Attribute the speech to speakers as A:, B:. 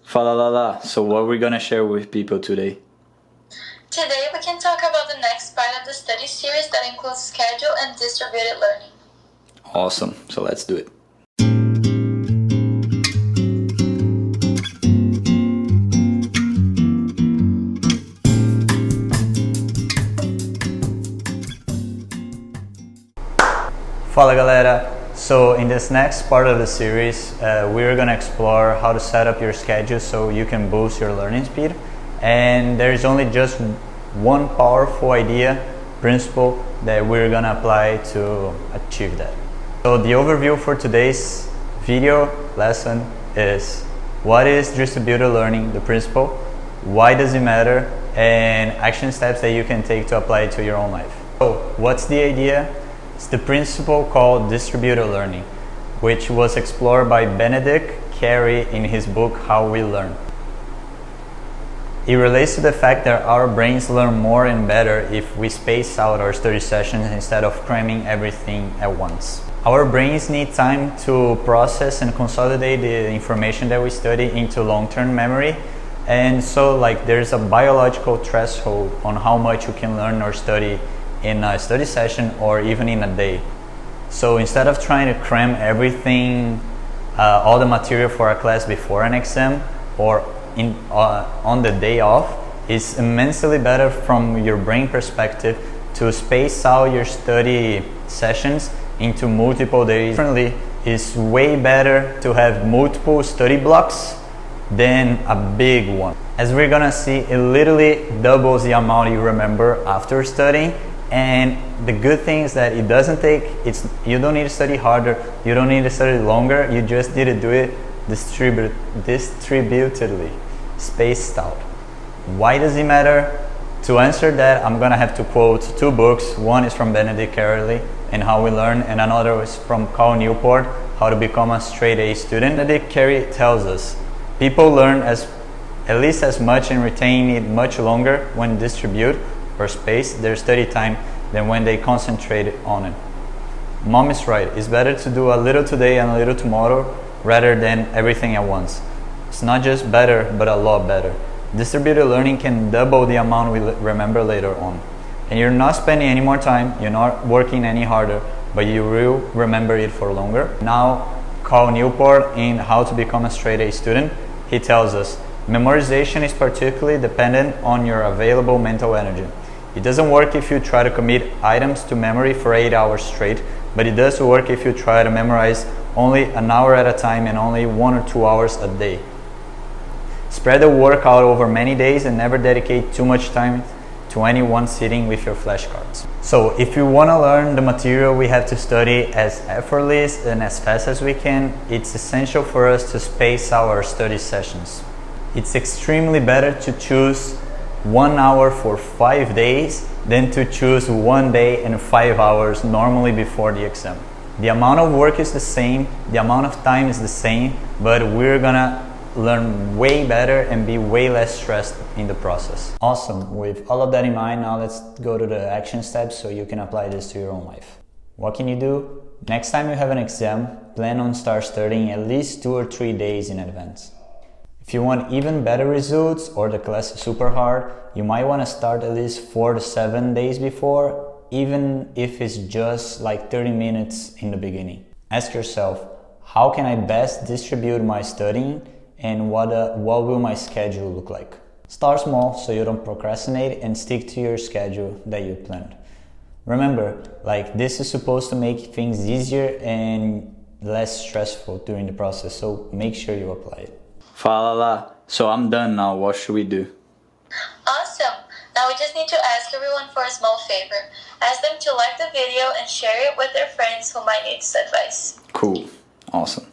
A: Fala Lala, so what we're gonna share with people today?
B: Today we can talk about the next part of the study series that includes schedule and distributed learning.
A: Awesome, so let's do it.
C: Fala galera! So in this next part of the series, we're going to explore how to set up your schedule so you can boost your learning speed. And there is only just one powerful idea, principle, that we're going to apply to achieve that. So the overview for today's video lesson is: what is distributed learning, the principle, why does it matter, and action steps that you can take to apply it to your own life. So what's the idea? It's the principle called distributed learning, which was explored by Benedict Carey in his book How We Learn. It relates to the fact that our brains learn more and better if we space out our study sessions instead of cramming everything at once. Our brains need time to process and consolidate the information that we study into long-term memory, and so there's a biological threshold on how much you can learn or study in a study session or even in a day. So instead of trying to cram everything, all the material for a class before an exam or on the day off, it's immensely better from your brain perspective to space out your study sessions into multiple days. Differently, it's way better to have multiple study blocks than a big one. As we're gonna see, it literally doubles the amount you remember after studying. And the good thing is that it doesn't take, you don't need to study harder, you don't need to study longer, you just need to do it distributedly, spaced out. Why does it matter? To answer that, I'm gonna have to quote two books. One is from Benedict Carey and How We Learn, and another is from Cal Newport, How to Become a Straight A Student. Benedict Carey tells us, people learn at least as much and retain it much longer when distribute or space their study time than when they concentrate on it. Mom is right. It's better to do a little today and a little tomorrow rather than everything at once. It's not just better, but a lot better. Distributed learning can double the amount we remember later on. And you're not spending any more time, you're not working any harder, but you will remember it for longer. Now, Cal Newport in How to Become a Straight A Student, he tells us, memorization is particularly dependent on your available mental energy. It doesn't work if you try to commit items to memory for 8 hours straight, but it does work if you try to memorize only an hour at a time and only 1 or 2 hours a day. Spread the work out over many days and never dedicate too much time to any one sitting with your flashcards. So if you want to learn the material we have to study as effortless and as fast as we can, it's essential for us to space out our study sessions. It's extremely better to choose 1 hour for 5 days than to choose 1 day and 5 hours normally before the exam. The amount of work is the same, the amount of time is the same, but we're gonna learn way better and be way less stressed in the process. Awesome. With all of that in mind, now let's go to the action steps so you can apply this to your own life. What can you do? Next time you have an exam, plan on start studying at least 2 or 3 days in advance. If you want even better results or the class is super hard, you might want to start at least 4 to 7 days before, even if it's just 30 minutes in the beginning. Ask yourself, how can I best distribute my studying and what will my schedule look like? Start small so you don't procrastinate and stick to your schedule that you planned. Remember, this is supposed to make things easier and less stressful during the process, so make sure you apply it.
A: Fala Lala, so I'm done now, what should we do?
B: Awesome! Now we just need to ask everyone for a small favor. Ask them to like the video and share it with their friends who might need this advice.
A: Cool, awesome.